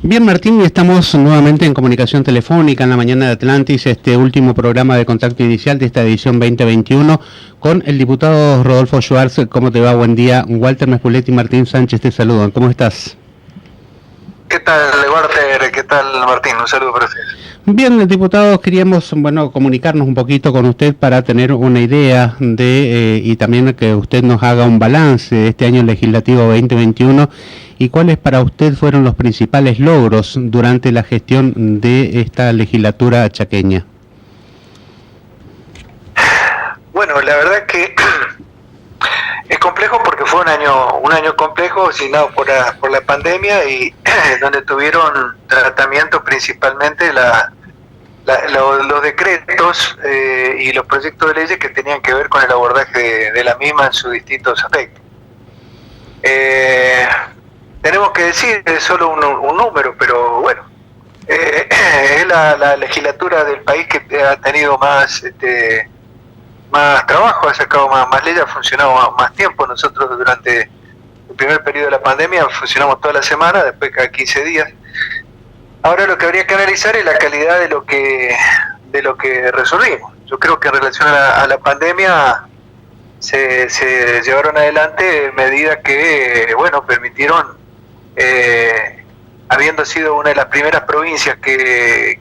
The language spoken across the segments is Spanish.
Bien, Martín, estamos nuevamente en comunicación telefónica en la mañana de Atlantis, este último programa de contacto inicial de esta edición 2021 con el diputado Rodolfo Schwartz. ¿Cómo te va? Buen día. Walter Mespulet y Martín Sánchez te saludan. ¿Cómo estás? ¿Qué tal, Walter? ¿Qué tal, Martín? Un saludo para ustedes. Bien, diputados, queríamos comunicarnos un poquito con usted para tener una idea de y también que usted nos haga un balance de este año legislativo 2021 y cuáles para usted fueron los principales logros durante la gestión de esta legislatura chaqueña. Bueno, la verdad que es complejo porque fue un año complejo, asignado por la pandemia y donde tuvieron tratamiento principalmente los decretos y los proyectos de leyes que tenían que ver con el abordaje de la misma en sus distintos aspectos. Tenemos que decir, es solo un número, pero bueno, es la legislatura del país que ha tenido más trabajo, ha sacado más leyes, ha funcionado más tiempo. Nosotros durante el primer periodo de la pandemia funcionamos toda la semana, después cada 15 días. Ahora lo que habría que analizar es la calidad de lo que resolvimos. Yo creo que en relación a la pandemia se llevaron adelante medidas que, permitieron, habiendo sido una de las primeras provincias que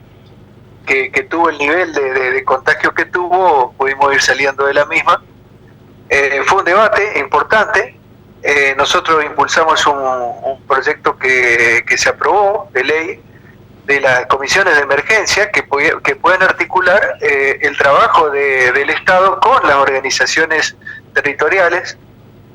tuvo el nivel de contagio que tuvo, pudimos ir saliendo de la misma. Fue un debate importante. Nosotros impulsamos un proyecto que se aprobó de ley de las comisiones de emergencia que pueden articular el trabajo del Estado con las organizaciones territoriales,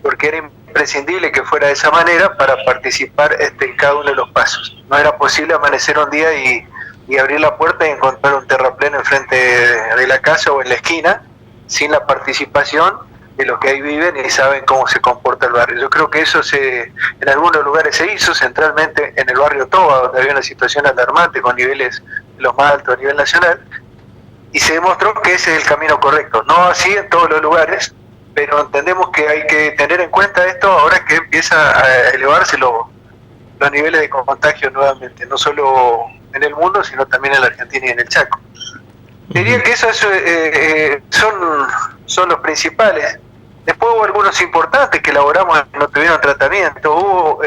porque era imprescindible que fuera de esa manera para participar en cada uno de los pasos. No era posible amanecer un día y abrir la puerta y encontrar un terraplén enfrente de la casa o en la esquina sin la participación de los que ahí viven y saben cómo se comporta el barrio. Yo creo que eso en algunos lugares se hizo, centralmente en el barrio Toba, donde había una situación alarmante con niveles los más altos a nivel nacional, y se demostró que ese es el camino correcto. No así en todos los lugares, pero entendemos que hay que tener en cuenta esto ahora que empieza a elevarse los niveles de contagio nuevamente, no solo en el mundo, sino también en la Argentina y en el Chaco. Diría que esos son los principales. Después hubo algunos importantes que elaboramos y no tuvieron tratamiento. Hubo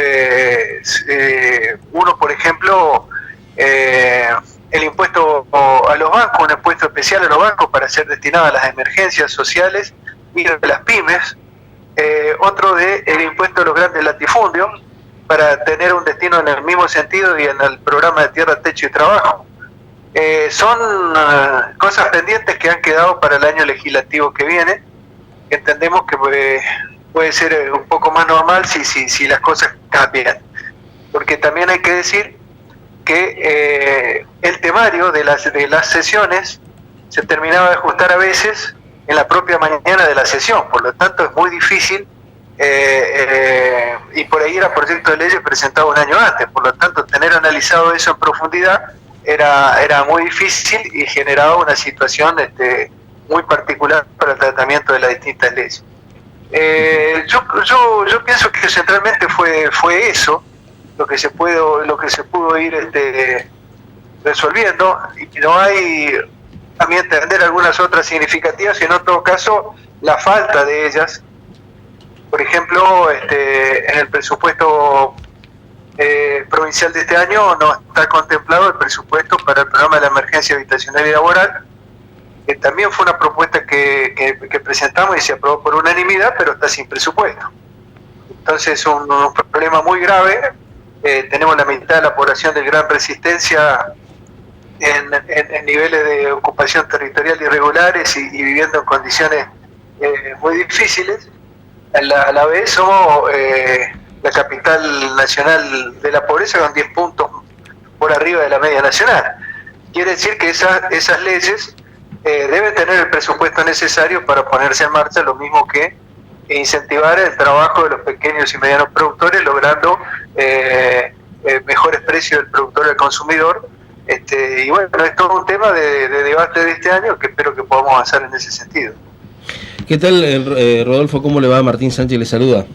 uno, por ejemplo, el impuesto a los bancos, un impuesto especial a los bancos para ser destinado a las emergencias sociales y de las pymes. Otro el impuesto a los grandes latifundios para tener un destino en el mismo sentido y en el programa de tierra, techo y trabajo. Son cosas pendientes que han quedado para el año legislativo que viene. Entendemos que puede ser un poco más normal si las cosas cambian, porque también hay que decir que el temario de las sesiones se terminaba de ajustar a veces en la propia mañana de la sesión, por lo tanto es muy difícil, y por ahí era proyecto de ley presentado un año antes, por lo tanto tener analizado eso en profundidad era muy difícil y generaba una situación muy particular para el tratamiento de las distintas leyes. Yo pienso que centralmente fue eso lo que se pudo ir resolviendo, y no hay también entender algunas otras significativas, sino en todo caso la falta de ellas. Por ejemplo, en el presupuesto provincial de este año no está contemplado el presupuesto para el programa de la emergencia habitacional y laboral, que también fue una propuesta que presentamos y se aprobó por unanimidad, pero está sin presupuesto. Entonces un problema muy grave. Tenemos la mitad de la población de gran resistencia en niveles de ocupación territorial irregulares y viviendo en condiciones muy difíciles. A la vez somos la capital nacional de la pobreza con 10 puntos por arriba de la media nacional. Quiere decir que esas leyes deben tener el presupuesto necesario para ponerse en marcha, lo mismo que incentivar el trabajo de los pequeños y medianos productores, logrando mejores precios del productor al consumidor. Y bueno, es todo un tema de debate de este año que espero que podamos avanzar en ese sentido. ¿Qué tal, Rodolfo? ¿Cómo le va? Martín Sánchez le saluda.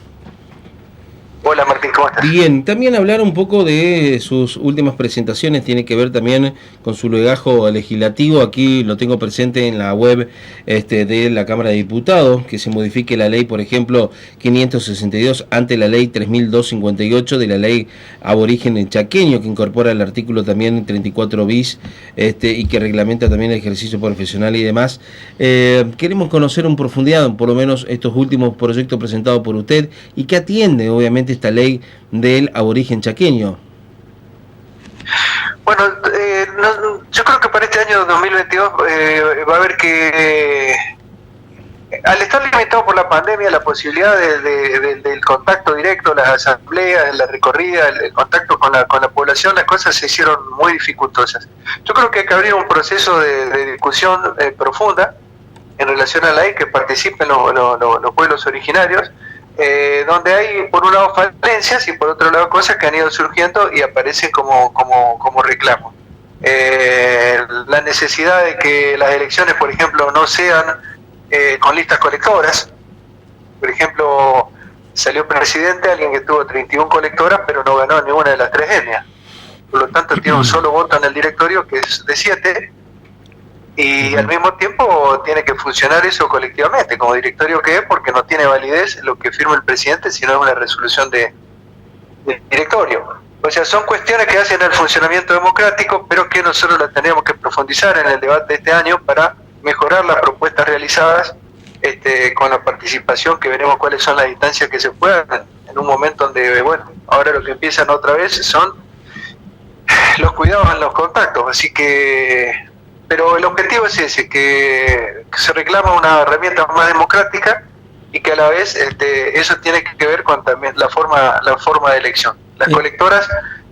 Hola Martín, ¿Cómo estás? Bien, también hablar un poco de sus últimas presentaciones, tiene que ver también con su legajo legislativo. Aquí lo tengo presente en la web de la Cámara de Diputados, que se modifique la ley, por ejemplo, 562 ante la ley 3258 de la ley aborigen chaqueño, que incorpora el artículo también 34 bis y que reglamenta también el ejercicio profesional y demás. Queremos conocer en profundidad, por lo menos, estos últimos proyectos presentados por usted y que atiende, obviamente, esta ley del aborigen chaqueño. Bueno, yo creo que para este año 2022 va a haber que, al estar limitado por la pandemia, la posibilidad del contacto directo, las asambleas, la recorrida, el contacto con la población, las cosas se hicieron muy dificultosas. Yo creo que hay que abrir un proceso de discusión profunda en relación a la ley, que participen los pueblos originarios, donde hay por un lado falencias y por otro lado cosas que han ido surgiendo y aparecen como reclamos. La necesidad de que las elecciones, por ejemplo, no sean con listas colectoras. Por ejemplo, salió presidente alguien que tuvo 31 colectoras pero no ganó ninguna de las 3 etnias. Por lo tanto tiene un solo voto en el directorio, que es de 7, y al mismo tiempo tiene que funcionar eso colectivamente, como directorio que es, porque no tiene validez lo que firma el presidente, sino es una resolución de directorio. O sea, son cuestiones que hacen al funcionamiento democrático, pero que nosotros las tenemos que profundizar en el debate de este año para mejorar las propuestas realizadas con la participación, que veremos cuáles son las instancias que se puedan, en un momento donde, bueno, ahora lo que empiezan otra vez son los cuidados en los contactos, así que... Pero el objetivo es ese, que se reclama una herramienta más democrática y que a la vez eso tiene que ver con también la forma de elección. Las colectoras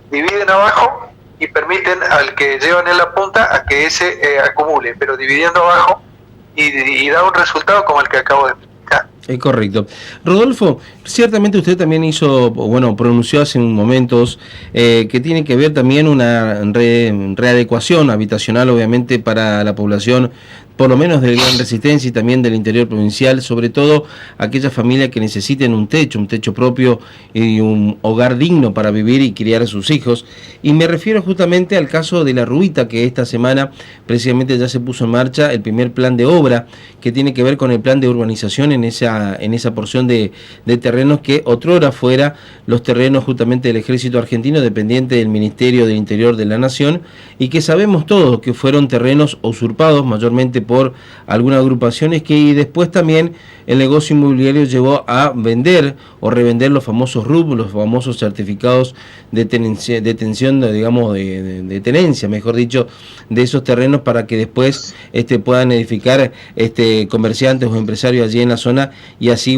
dividen abajo y permiten al que llevan en la punta a que ese acumule, pero dividiendo abajo y da un resultado como el que acabo de explicar. Es correcto. Rodolfo, ciertamente usted también pronunció hace momentos que tiene que ver también una readecuación habitacional, obviamente, para la población, por lo menos del Gran Resistencia y también del interior provincial, sobre todo aquellas familias que necesiten un techo propio y un hogar digno para vivir y criar a sus hijos. Y me refiero justamente al caso de La Ruita, que esta semana precisamente ya se puso en marcha el primer plan de obra que tiene que ver con el plan de urbanización en esa porción de terrenos que otrora fuera los terrenos justamente del Ejército Argentino, dependiente del Ministerio del Interior de la Nación, y que sabemos todos que fueron terrenos usurpados mayormente por algunas agrupaciones, que después también el negocio inmobiliario llevó a vender o revender los famosos RUP, los famosos certificados de tenencia, mejor dicho, de esos terrenos, para que después puedan edificar comerciantes o empresarios allí en la zona, y así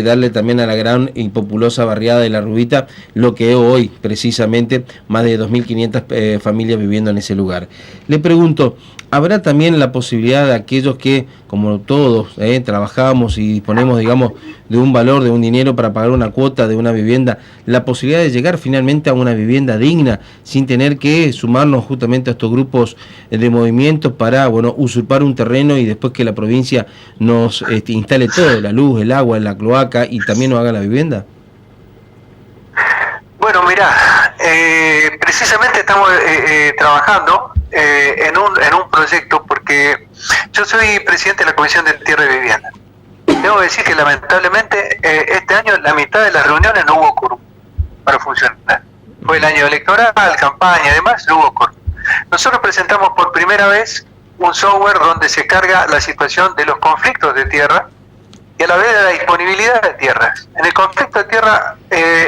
darle también a la gran y populosa barriada de La Ruita lo que hoy precisamente más de 2.500 familias viviendo en ese lugar. Le pregunto, ¿habrá también la posibilidad de aquellos que, como todos, trabajamos y disponemos, de un valor, de un dinero para pagar una cuota de una vivienda, la posibilidad de llegar finalmente a una vivienda digna sin tener que sumarnos justamente a estos grupos de movimientos para, usurpar un terreno y después que la provincia nos instale todo, la luz, el agua, la cloaca, y también nos haga la vivienda? Bueno, mirá, precisamente estamos trabajando en un proyecto, porque yo soy presidente de la Comisión de Tierra y Vivienda. Debo decir que lamentablemente este año la mitad de las reuniones no hubo quórum para funcionar. Fue el año electoral, campaña y demás, no hubo quórum. Nosotros presentamos por primera vez un software donde se carga la situación de los conflictos de tierra y a la vez de la disponibilidad de tierras. En el conflicto de tierra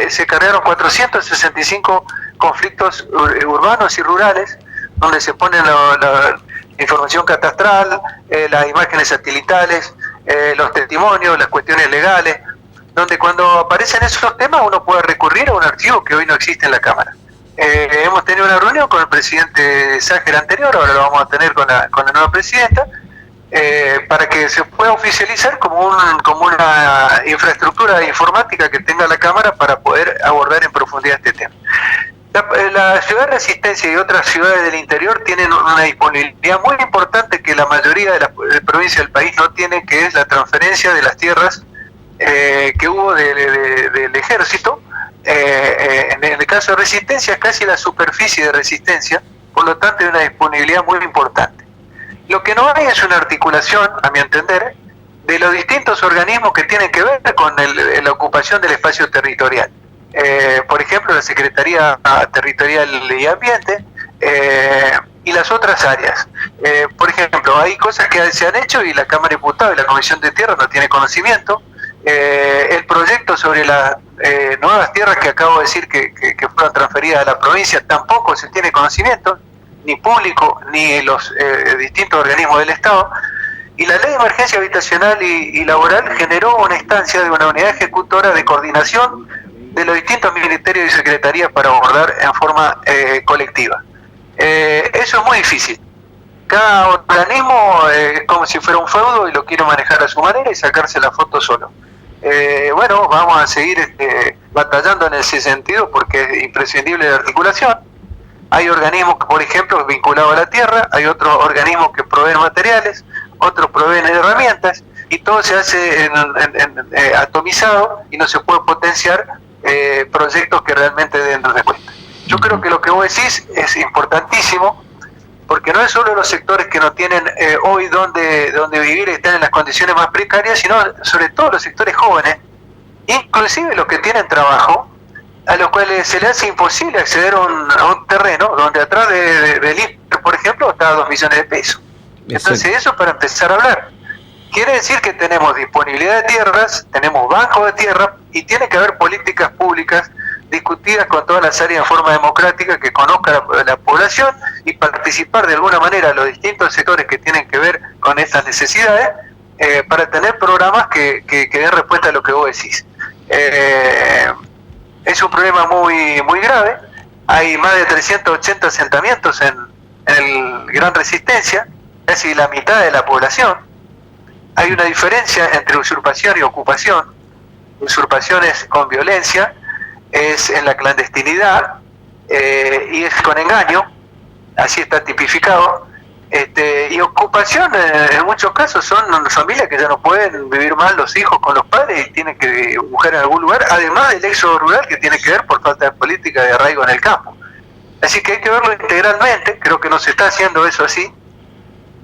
se cargaron 465 conflictos urbanos y rurales, donde se pone la información catastral, las imágenes satelitales, los testimonios, las cuestiones legales, donde cuando aparecen esos temas uno puede recurrir a un archivo que hoy no existe en la Cámara. Hemos tenido una reunión con el presidente Ságer anterior, ahora lo vamos a tener con la nueva presidenta, para que se pueda oficializar como una infraestructura informática que tenga la Cámara para poder abordar en profundidad este tema. La ciudad de Resistencia y otras ciudades del interior tienen una disponibilidad muy importante que la mayoría de las provincias del país no tienen, que es la transferencia de las tierras que hubo del ejército en el caso de Resistencia es casi la superficie de Resistencia, por lo tanto hay una disponibilidad muy importante. Lo que no hay es una articulación, a mi entender, de los distintos organismos que tienen que ver con la ocupación del espacio territorial. Por ejemplo, la Secretaría Territorial y Ambiente y las otras áreas. Por ejemplo, hay cosas que se han hecho y la Cámara de Diputados y la Comisión de Tierra no tiene conocimiento. El proyecto sobre las nuevas tierras que acabo de decir que fueron transferidas a la provincia tampoco se tiene conocimiento, ni público, ni los distintos organismos del Estado. Y la Ley de Emergencia Habitacional y Laboral generó una instancia de una unidad ejecutora de coordinación de los distintos ministerios y secretarías para abordar en forma colectiva. Eso es muy difícil. Cada organismo es como si fuera un feudo y lo quiere manejar a su manera y sacarse la foto solo. Bueno, vamos a seguir batallando en ese sentido porque es imprescindible la articulación. Hay organismos, por ejemplo, vinculados a la tierra, hay otros organismos que proveen materiales, otros proveen herramientas, y todo se hace atomizado y no se puede potenciar proyectos que realmente den respuesta. Yo creo que lo que vos decís es importantísimo, porque no es solo los sectores que no tienen hoy donde vivir y están en las condiciones más precarias, sino sobre todo los sectores jóvenes, inclusive los que tienen trabajo, a los cuales se les hace imposible acceder a un terreno donde atrás del IFE, por ejemplo, está 2 millones de pesos. Entonces eso para empezar a hablar. Quiere decir que tenemos disponibilidad de tierras, tenemos bancos de tierra y tiene que haber políticas públicas discutidas con todas las áreas en forma democrática que conozca la población y participar de alguna manera los distintos sectores que tienen que ver con estas necesidades para tener programas que den respuesta a lo que vos decís. Es un problema muy grave. Hay más de 380 asentamientos en el Gran Resistencia, casi la mitad de la población. Hay una diferencia entre usurpación y ocupación. Usurpación es con violencia, es en la clandestinidad y es con engaño, así está tipificado. Y ocupación en muchos casos son familias que ya no pueden vivir más los hijos con los padres y tienen que buscar en algún lugar, además del éxodo rural que tiene que ver por falta de política de arraigo en el campo. Así que hay que verlo integralmente, creo que no se está haciendo eso así.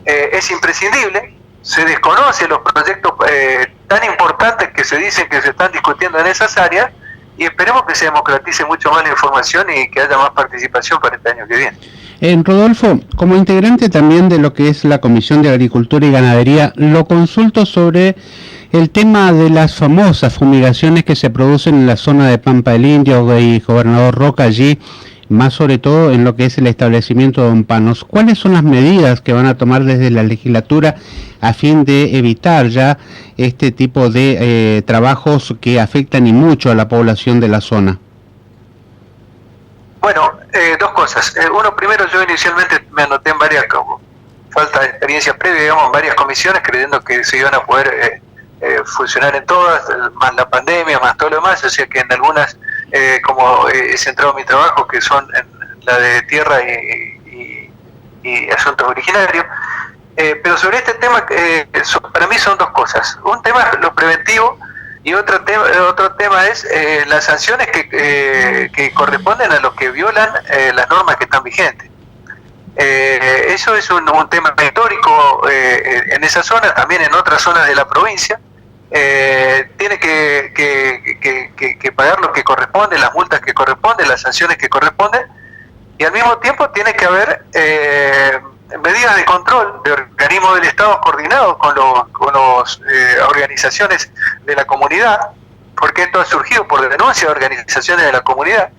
Es imprescindible, se desconocen los proyectos tan importantes que se dicen que se están discutiendo en esas áreas y esperemos que se democratice mucho más la información y que haya más participación para este año que viene. Rodolfo, como integrante también de lo que es la Comisión de Agricultura y Ganadería, lo consulto sobre el tema de las famosas fumigaciones que se producen en la zona de Pampa del Indio y Gobernador Roca allí, más sobre todo en lo que es el establecimiento de Don Panos. ¿Cuáles son las medidas que van a tomar desde la legislatura a fin de evitar ya este tipo de trabajos que afectan y mucho a la población de la zona? Bueno, dos cosas. Uno, primero, yo inicialmente me anoté en varias, como falta de experiencia previa, digamos, en varias comisiones, creyendo que se iban a poder funcionar en todas, más la pandemia, más todo lo demás, o sea que en algunas, como he centrado mi trabajo, que son en la de tierra y asuntos originarios, pero sobre este tema, para mí son dos cosas. Un tema es lo preventivo, y otro tema es las sanciones que corresponden a los que violan las normas que están vigentes. Eso es un tema histórico en esa zona, también en otras zonas de la provincia. Tiene que pagar lo que corresponde, las multas que corresponden, las sanciones que corresponden, y al mismo tiempo tiene que haber medidas de control de organismos del Estado coordinados con las organizaciones de la comunidad, porque esto ha surgido por denuncia de organizaciones de la comunidad,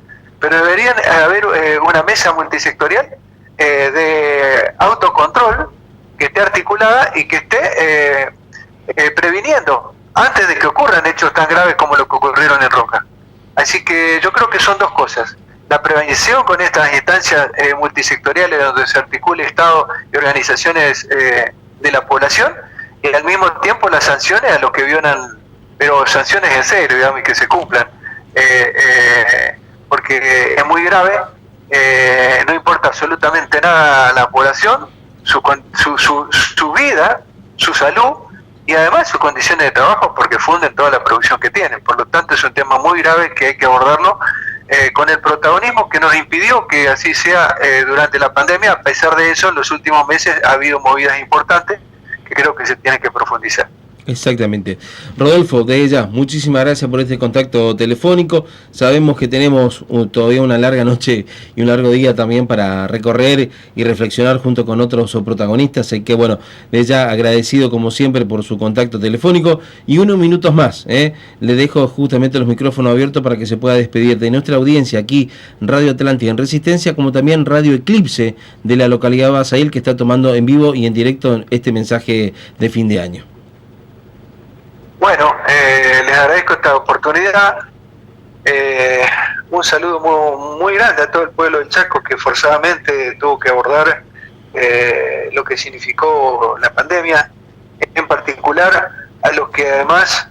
pero deberían haber una mesa multisectorial de autocontrol que esté articulada y que esté previniendo antes de que ocurran hechos tan graves como lo que ocurrieron en Roca. Así que yo creo que son dos cosas: la prevención con estas instancias multisectoriales donde se articule Estado y organizaciones de la población, y al mismo tiempo las sanciones a los que violan, pero sanciones en serio, digamos, y que se cumplan, porque es muy grave, no importa absolutamente nada a la población, su vida, su salud, y además sus condiciones de trabajo, porque funden toda la producción que tienen. Por lo tanto, es un tema muy grave que hay que abordarlo con el protagonismo que nos impidió que así sea durante la pandemia. A pesar de eso, en los últimos meses ha habido movidas importantes que creo que se tienen que profundizar. Exactamente. Rodolfo, de ella, muchísimas gracias por este contacto telefónico. Sabemos que tenemos todavía una larga noche y un largo día también para recorrer y reflexionar junto con otros protagonistas. Así que bueno, de ella agradecido como siempre por su contacto telefónico y unos minutos más. Le dejo justamente los micrófonos abiertos para que se pueda despedir de nuestra audiencia aquí, Radio Atlántida en Resistencia, como también Radio Eclipse de la localidad de Basail, que está tomando en vivo y en directo este mensaje de fin de año. Bueno, les agradezco esta oportunidad. Un saludo muy grande a todo el pueblo del Chaco que forzadamente tuvo que abordar lo que significó la pandemia, en particular a los que además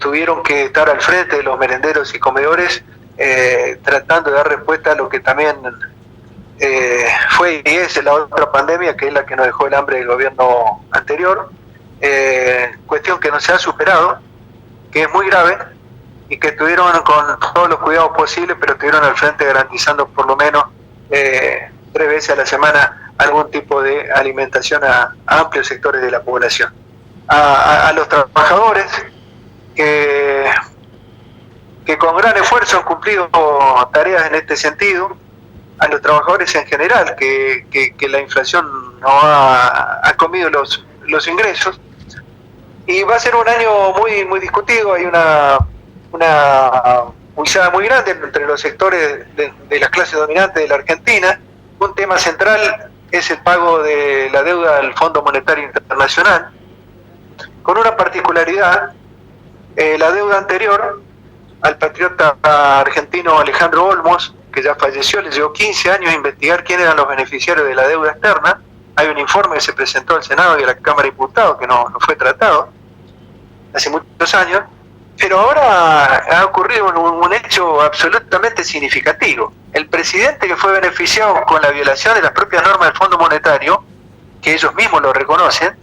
tuvieron que estar al frente de los merenderos y comedores tratando de dar respuesta a lo que también fue y es la otra pandemia, que es la que nos dejó el hambre del gobierno anterior. Cuestión que no se ha superado, que es muy grave y que estuvieron con todos los cuidados posibles, pero estuvieron al frente garantizando por lo menos 3 veces a la semana algún tipo de alimentación a amplios sectores de la población. A los trabajadores que con gran esfuerzo han cumplido tareas en este sentido, a los trabajadores en general, que la inflación no ha comido los ingresos. Y va a ser un año muy discutido. Hay una pulsada muy grande entre los sectores de las clases dominantes de la Argentina. Un tema central es el pago de la deuda al Fondo Monetario Internacional, con una particularidad. La deuda anterior al patriota argentino Alejandro Olmos, que ya falleció, le llevó 15 años a investigar quién eran los beneficiarios de la deuda externa. Hay un informe que se presentó al Senado y a la Cámara de Diputados que no fue tratado hace muchos años, pero ahora ha ocurrido un hecho absolutamente significativo. El presidente, que fue beneficiado con la violación de las propias normas del Fondo Monetario, que ellos mismos lo reconocen,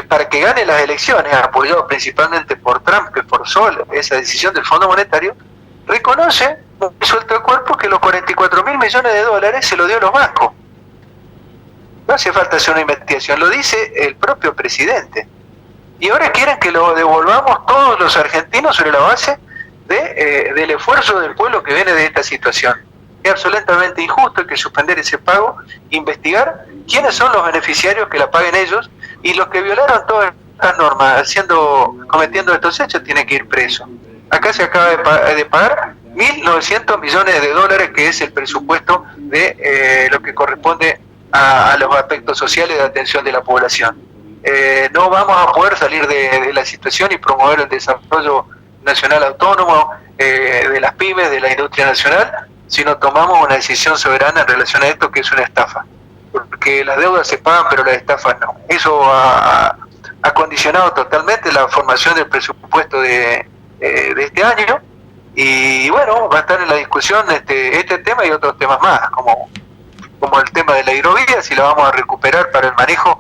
para que gane las elecciones, apoyado principalmente por Trump, que forzó esa decisión del Fondo Monetario, reconoce, suelto de cuerpo, que los 44.000 millones de dólares se lo dio a los bancos. No hace falta hacer una investigación, lo dice el propio presidente. Y ahora quieren que lo devolvamos todos los argentinos sobre la base del esfuerzo del pueblo que viene de esta situación. Es absolutamente injusto, hay que suspender ese pago, investigar quiénes son los beneficiarios, que la paguen ellos, y los que violaron todas estas normas cometiendo estos hechos tienen que ir presos. Acá se acaba de pagar 1.900 millones de dólares, que es el presupuesto de lo que corresponde a los aspectos sociales de atención de la población. No vamos a poder salir de la situación y promover el desarrollo nacional autónomo de las pymes, de la industria nacional, si no tomamos una decisión soberana en relación a esto, que es una estafa. Porque las deudas se pagan, pero las estafas no. Eso ha condicionado totalmente la formación del presupuesto de este año, y bueno, va a estar en la discusión este tema y otros temas más, como el tema de la hidrovía, si la vamos a recuperar para el manejo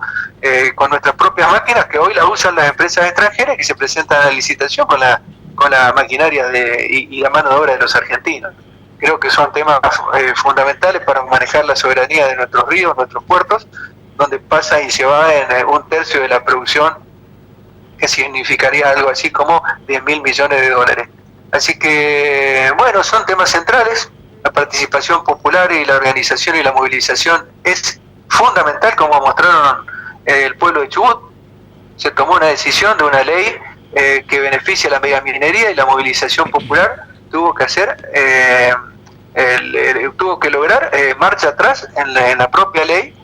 con nuestras propias máquinas, que hoy la usan las empresas extranjeras, que se presentan a la licitación con la maquinaria y la mano de obra de los argentinos. Creo que son temas fundamentales para manejar la soberanía de nuestros ríos, nuestros puertos, donde pasa y se va en 1/3 de la producción, que significaría algo así como 10.000 millones de dólares. Así que, bueno, son temas centrales. La participación popular y la organización y la movilización es fundamental, como mostraron el pueblo de Chubut. Se tomó una decisión de una ley que beneficia a la megaminería, y la movilización popular tuvo que tuvo que lograr marcha atrás en la propia ley,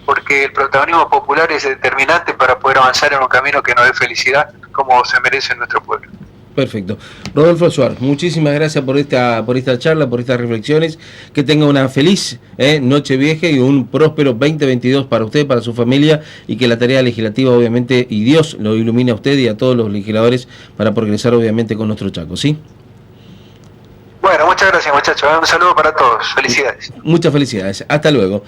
porque el protagonismo popular es determinante para poder avanzar en un camino que nos dé felicidad, como se merece nuestro pueblo. Perfecto. Rodolfo Suárez, muchísimas gracias por esta charla, por estas reflexiones. Que tenga una feliz noche vieja y un próspero 2022 para usted, para su familia, y que la tarea legislativa, obviamente, y Dios lo ilumine a usted y a todos los legisladores para progresar, obviamente, con nuestro Chaco, ¿sí? Bueno, muchas gracias, muchachos. Un saludo para todos. Felicidades. Muchas felicidades. Hasta luego.